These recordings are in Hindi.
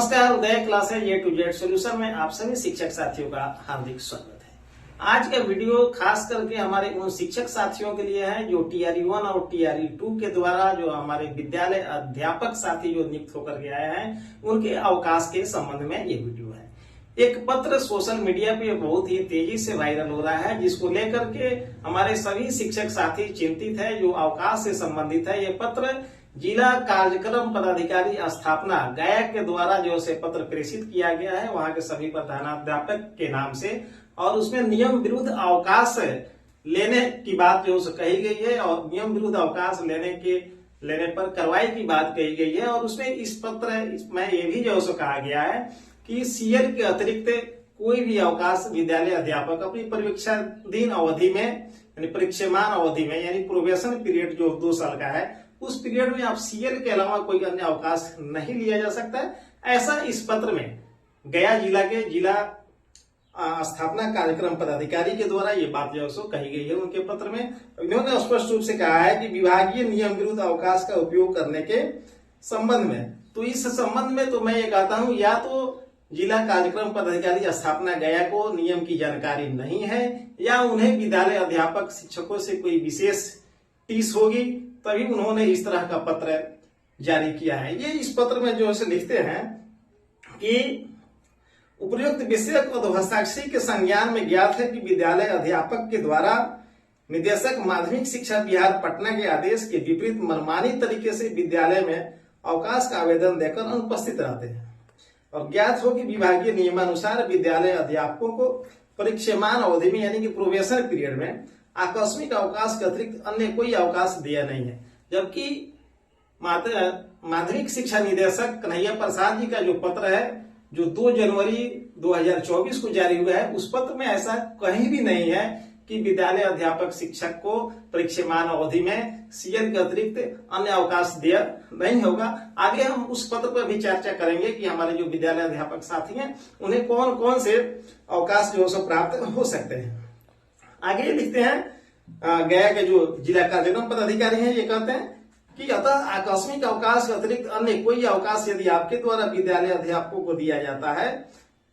नमस्कार, Uday classes A to Z solution में आप सभी शिक्षक साथियों का हार्दिक स्वागत है। आज का वीडियो खास करके हमारे उन शिक्षक साथियों के लिए है जो TRE1 और TRE2 के द्वारा जो हमारे विद्यालय अध्यापक साथी जो नियुक्त होकर के आए हैं उनके अवकाश के संबंध में ये वीडियो है। एक पत्र सोशल मीडिया पे बहुत ही तेजी से वायरल हो रहा है, जिसको लेकर के हमारे सभी शिक्षक साथी चिंतित है। जो अवकाश से संबंधित है, ये पत्र जिला कार्यक्रम पदाधिकारी स्थापना गया के द्वारा जो से पत्र प्रेषित किया गया है वहां के सभी प्रधानाध्यापक के नाम से, और उसमें नियम विरुद्ध अवकाश लेने की बात जो कही गई है और नियम विरुद्ध अवकाश लेने पर कार्रवाई की बात कही गई है। और उसमें इस पत्र में ये भी जो कहा गया है कि CL के अतिरिक्त कोई भी अवकाश विद्यालय अध्यापक अपनी परीक्षाधीन अवधि में यानी परीक्षामान अवधि में यानी प्रोबेशन पीरियड जो 2 साल का है उस पीरियड में आप CL के अलावा कोई अन्य अवकाश नहीं लिया जा सकता है। ऐसा इस पत्र में गया जिला के जिला स्थापना कार्यक्रम पदाधिकारी के द्वारा ये बात जो सो कही गई है। उनके पत्र में इन्होंने स्पष्ट रूप से कहा है कि विभागीय नियम विरुद्ध अवकाश का उपयोग करने के संबंध में, तो इस संबंध में तो मैं ये कहता हूं या तो जिला कार्यक्रम पदाधिकारी स्थापना गया को नियम की जानकारी नहीं है या उन्हें विद्यालय अध्यापक शिक्षकों से कोई विशेष टीस होगी, तभी उन्होंने इस तरह का पत्र जारी किया है। ये इस पत्र में जो है लिखते हैं कि उपर्युक्त विषयक हस्ताक्षरी के संज्ञान में ज्ञात है कि विद्यालय अध्यापक के द्वारा निदेशक माध्यमिक शिक्षा बिहार पटना के आदेश के विपरीत मनमानी तरीके से विद्यालय में अवकाश का आवेदन देकर अनुपस्थित रहते हैं, और ज्ञात हो कि विभागीय नियमानुसार विद्यालय अध्यापकों को परीक्षामान अवधि में यानी कि प्रोबेशन पीरियड में आकस्मिक अवकाश के अतिरिक्त अन्य कोई अवकाश दिया नहीं है। जबकि माध्यमिक शिक्षा निदेशक कन्हैया प्रसाद जी का जो पत्र है जो 2 जनवरी 2024 को जारी हुआ है, उस पत्र में ऐसा कहीं भी नहीं है कि विद्यालय अध्यापक शिक्षक को परीक्षामान अवधि में CL के अतिरिक्त अन्य अवकाश दिया नहीं होगा। आगे हम उस पत्र पर भी चर्चा करेंगे कि हमारे जो विद्यालय अध्यापक साथी हैं उन्हें कौन कौन से अवकाश जो है प्राप्त हो सकते हैं। आगे लिखते हैं गया के जो जिला कार्यक्रम पदाधिकारी हैं, ये कहते हैं कि अतः आकस्मिक अवकाश के अतिरिक्त अन्य कोई अवकाश यदि आपके द्वारा विद्यालय अध्यापकों को दिया जाता है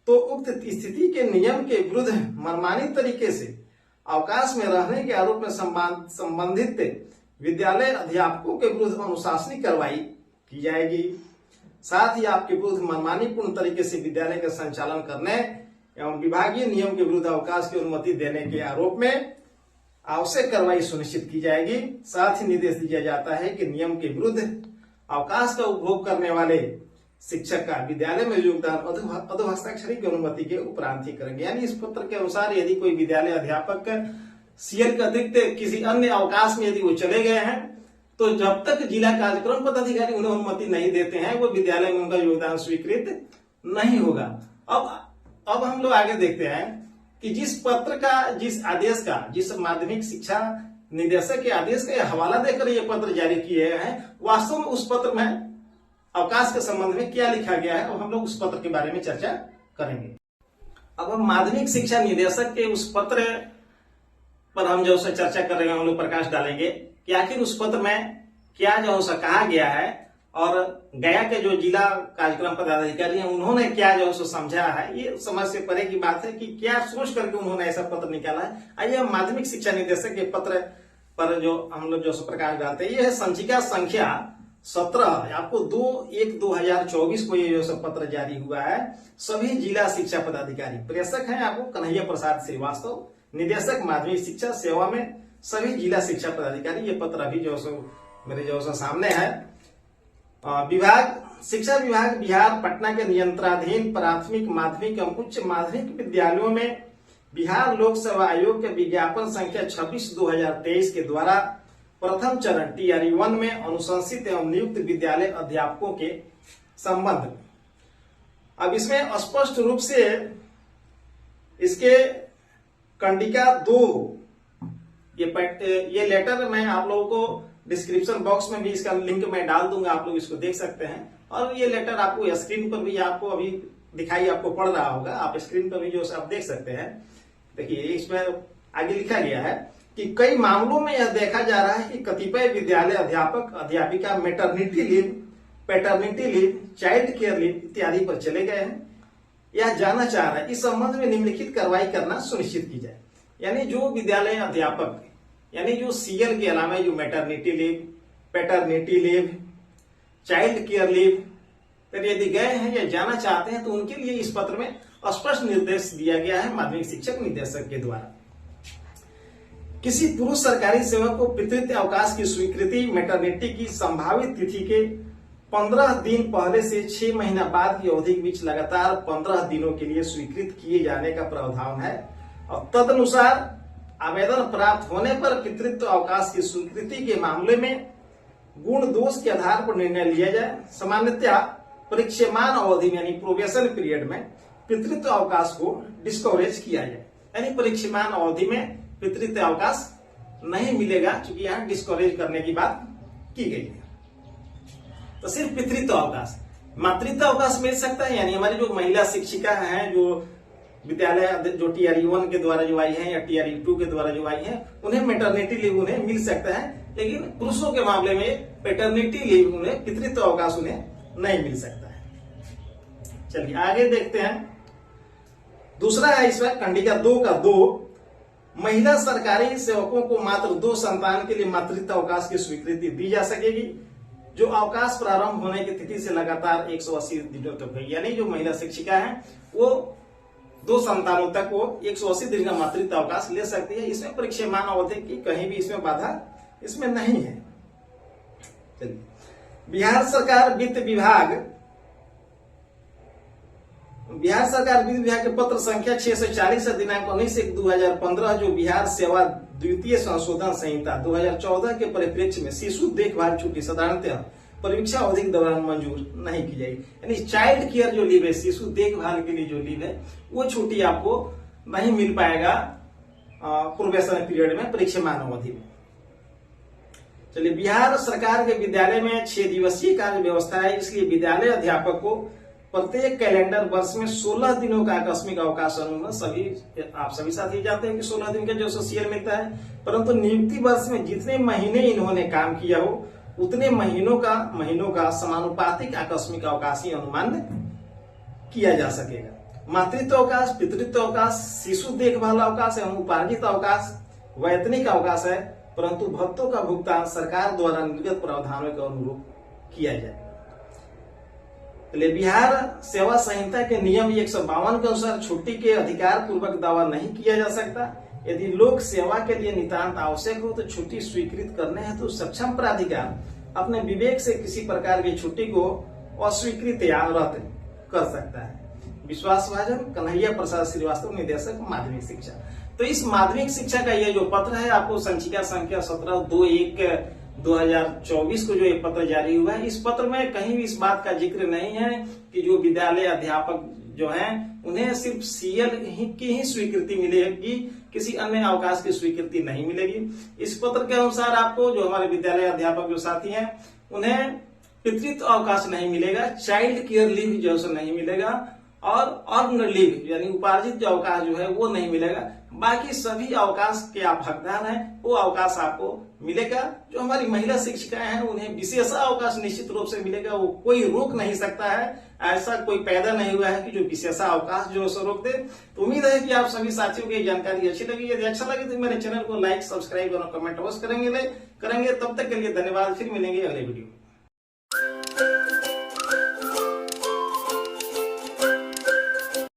तो उक्त स्थिति के नियम के विरुद्ध मनमानी तरीके से अवकाश में रहने के आरोप में संबंधित विद्यालय अध्यापकों के विरुद्ध अनुशासनिक कार्रवाई की जाएगी। साथ ही आपके विरुद्ध मनमानी पूर्ण तरीके से विद्यालय का संचालन करने एवं विभागीय नियम के विरुद्ध अवकाश की अनुमति देने के आरोप में आवश्यक कार्रवाई सुनिश्चित की जाएगी। साथ ही निर्देश दिया जाता है कि नियम के विरुद्ध अवकाश का उपभोग करने वाले शिक्षक का विद्यालय में योगदान अधोहस्ताक्षरी की अनुमति के उपरांत ही करेंगे। यानी इस पत्र के अनुसार यदि कोई विद्यालय अध्यापक CL के अतिरिक्त किसी अन्य अवकाश में यदि वो चले गए हैं तो जब तक जिला कार्यक्रम पदाधिकारी उन्हें अनुमति नहीं देते हैं वो विद्यालय में उनका योगदान स्वीकृत नहीं होगा। अब हम लोग आगे देखते हैं कि जिस पत्र का जिस माध्यमिक शिक्षा निदेशक के आदेश का हवाला देकर ये पत्र जारी किए हैं, वास्तव में उस पत्र में अवकाश के संबंध में क्या लिखा गया है और हम लोग उस पत्र के बारे में चर्चा करेंगे। अब हम माध्यमिक शिक्षा निदेशक के उस पत्र पर हम जो चर्चा कर रहे हैं, हम लोग प्रकाश डालेंगे कि आखिर उस पत्र में क्या जो कहा गया है और गया के जो जिला कार्यक्रम पदाधिकारी हैं उन्होंने क्या जो समझा है। ये समझ से परे की बात है कि क्या सोच करके उन्होंने ऐसा पत्र निकाला है। आइए हम माध्यमिक शिक्षा निदेशक के पत्र पर जो हम लोग जो प्रकाश डालते हैं, ये है संचिका संख्या 17। आपको 2/1/2024 को ये जो पत्र जारी हुआ है। सभी जिला शिक्षा पदाधिकारी, प्रेषक हैं आपको कन्हैया प्रसाद श्रीवास्तव, निदेशक माध्यमिक शिक्षा सेवा में सभी जिला शिक्षा पदाधिकारी। ये पत्र अभी जो मेरे जो सामने है। शिक्षा विभाग बिहार पटना के नियंत्रणाधीन प्राथमिक माध्यमिक एवं उच्च माध्यमिक विद्यालयों में बिहार लोक सेवा आयोग के विज्ञापन संख्या 26/2023 के द्वारा प्रथम चरण TRE1 में अनुशंसित एवं नियुक्त विद्यालय अध्यापकों के संबंध। अब इसमें स्पष्ट रूप से इसके कंडिका 2 ये लेटर मैं आप लोगों को डिस्क्रिप्शन बॉक्स में भी इसका लिंक मैं डाल दूंगा, आप लोग इसको देख सकते हैं। और ये लेटर आपको स्क्रीन पर भी आपको अभी दिखाई आपको पड़ रहा होगा, आप स्क्रीन पर भी जो आप देख सकते हैं। देखिए इसमें आगे लिखा गया है कि कई मामलों में यह देखा जा रहा है कि कतिपय विद्यालय अध्यापक अध्यापिका maternity leave paternity leave, child care leave इत्यादि पर चले गए हैं या जाना चाह रहे हैं, इस संबंध में निम्नलिखित कार्रवाई करना सुनिश्चित की जाए। यानी जो विद्यालय अध्यापक यानी जो सीएल के अलावा जो maternity leave, paternity leave, child care leave पर यदि गए हैं या जाना चाहते हैं तो उनके लिए इस पत्र में स्पष्ट निर्देश दिया गया है माध्यमिक शिक्षक निदेशक के द्वारा। किसी पुरुष सरकारी सेवक को पितृत्व अवकाश की स्वीकृति मैटरनिटी की संभावित तिथि के 15 दिन पहले से 6 महीना बाद की अवधि के बीच लगातार 15 दिनों के लिए स्वीकृत किए जाने का प्रावधान है और तदनुसार आवेदन प्राप्त होने पर पितृत्व अवकाश की स्वीकृति के मामले में गुण दोष के आधार पर निर्णय लिया जाए। सामान्यतः परीक्षमान अवधि में यानी प्रोबेशन पीरियड में पितृत्व अवकाश को डिस्कवरेज किया जाए, यानी परीक्षमान अवधि में पितृत्व अवकाश नहीं मिलेगा, क्योंकि यहाँ डिस्कवरेज करने की बात की गई है। तो सिर्फ पितृत्व अवकाश, मातृत्व अवकाश मिल सकता है, यानी हमारी जो महिला शिक्षिका हैं जो विद्यालय जो TRE1 के द्वारा जो आई है या TRE2 के द्वारा जो आई है उन्हें मैटरनिटी लीव उन्हें मिल सकता है, लेकिन पुरुषों के मामले में पैटर्निटी लीव उन्हें पितृत्व अवकाश उन्हें नहीं मिल सकता है। चलिए आगे देखते हैं। दूसरा है इसमें खंडिका 2 का 2, महिला सरकारी सेवकों को मात्र 2 संतान के लिए मातृत्व अवकाश की स्वीकृति दी जा सकेगी जो अवकाश प्रारंभ होने की तिथि से लगातार 180 दिनों तक है। यानी जो महिला शिक्षिका है वो 2 संतानों तक वो 180 दिन का मातृत्व अवकाश ले सकती है। इसमें परीक्षमान अवधि की कहीं भी इसमें बाधा इसमें नहीं है। चलिए, बिहार सरकार वित्त विभाग के पत्र संख्या 640 दिनांक 19/1/2015 जो बिहार सेवा द्वितीय संशोधन संहिता 2014 के परिप्रेक्ष्य में शिशु देखभाल छुट्टी साधारणतः परीक्षा अवधि के दौरान मंजूर नहीं की जाएगी। यानी चाइल्ड केयर जो लीव है, शिशु देखभाल के लिए जो लीव है, वो छुट्टी आपको नहीं मिल पाएगा प्रोबेशन पीरियड में, परीक्षमान अवधि में। चलिए, बिहार सरकार के विद्यालय में 6 दिवसीय कार्य व्यवस्था है, इसलिए विद्यालय अध्यापक को प्रत्येक कैलेंडर वर्ष में 16 दिनों का आकस्मिक अवकाश अनुमति, आप सभी साथी जानते हैं कि 16 दिन का जो सोशियल मिलता है, परंतु नियुक्ति वर्ष में जितने महीने इन्होंने काम किया हो उतने महीनों का समानुपातिक आकस्मिक अवकाशी अनुमान किया जा सकेगा। मातृत्व अवकाश, पितृत्व अवकाश, शिशु देखभाल अवकाश एवं उपार्जित अवकाश वैतनिक अवकाश है, परंतु भत्तों का भुगतान सरकार द्वारा निर्गत प्रावधानों के अनुरूप किया जाए। बिहार सेवा संहिता के नियम 152 के अनुसार छुट्टी के अधिकार पूर्वक दावा नहीं किया जा सकता। यदि लोक सेवा के लिए नितांत आवश्यक हो तो छुट्टी स्वीकृत करने हेतु तो सक्षम प्राधिकार अपने विवेक से किसी प्रकार की छुट्टी को अस्वीकृत या रद्द कर सकता है। विश्वासभाजन कन्हैया प्रसाद श्रीवास्तव, निदेशक माध्यमिक शिक्षा। तो इस माध्यमिक शिक्षा का ये जो पत्र है आपको संचिका संख्या 17/2/1/2024 को जो ये पत्र जारी हुआ है, इस पत्र में कहीं भी इस बात का जिक्र नहीं है कि जो विद्यालय अध्यापक जो हैं उन्हें सिर्फ सीएल की ही स्वीकृति मिलेगी, किसी अन्य अवकाश की स्वीकृति नहीं मिलेगी। इस पत्र के अनुसार आपको जो हमारे विद्यालय अध्यापक जो साथी हैं उन्हें पितृत्व अवकाश नहीं मिलेगा, चाइल्ड केयर लीव जो है नहीं मिलेगा और अर्न लीव यानी उपार्जित जो अवकाश जो है वो नहीं मिलेगा। बाकी सभी अवकाश के आप हकदार हैं, वो अवकाश आपको मिलेगा। जो हमारी महिला शिक्षिकाएं हैं उन्हें विशेष अवकाश निश्चित रूप से मिलेगा, वो कोई रोक नहीं सकता है, ऐसा कोई पैदा नहीं हुआ है कि जो विशेष अवकाश जो है रोक दे। तो उम्मीद है कि आप सभी साथियों को ये जानकारी अच्छी लगी। यदि अच्छा लगे तो मेरे चैनल को लाइक, सब्सक्राइब और कमेंट अवश्य करेंगे। तब तक के लिए धन्यवाद, फिर मिलेंगे अगले वीडियो।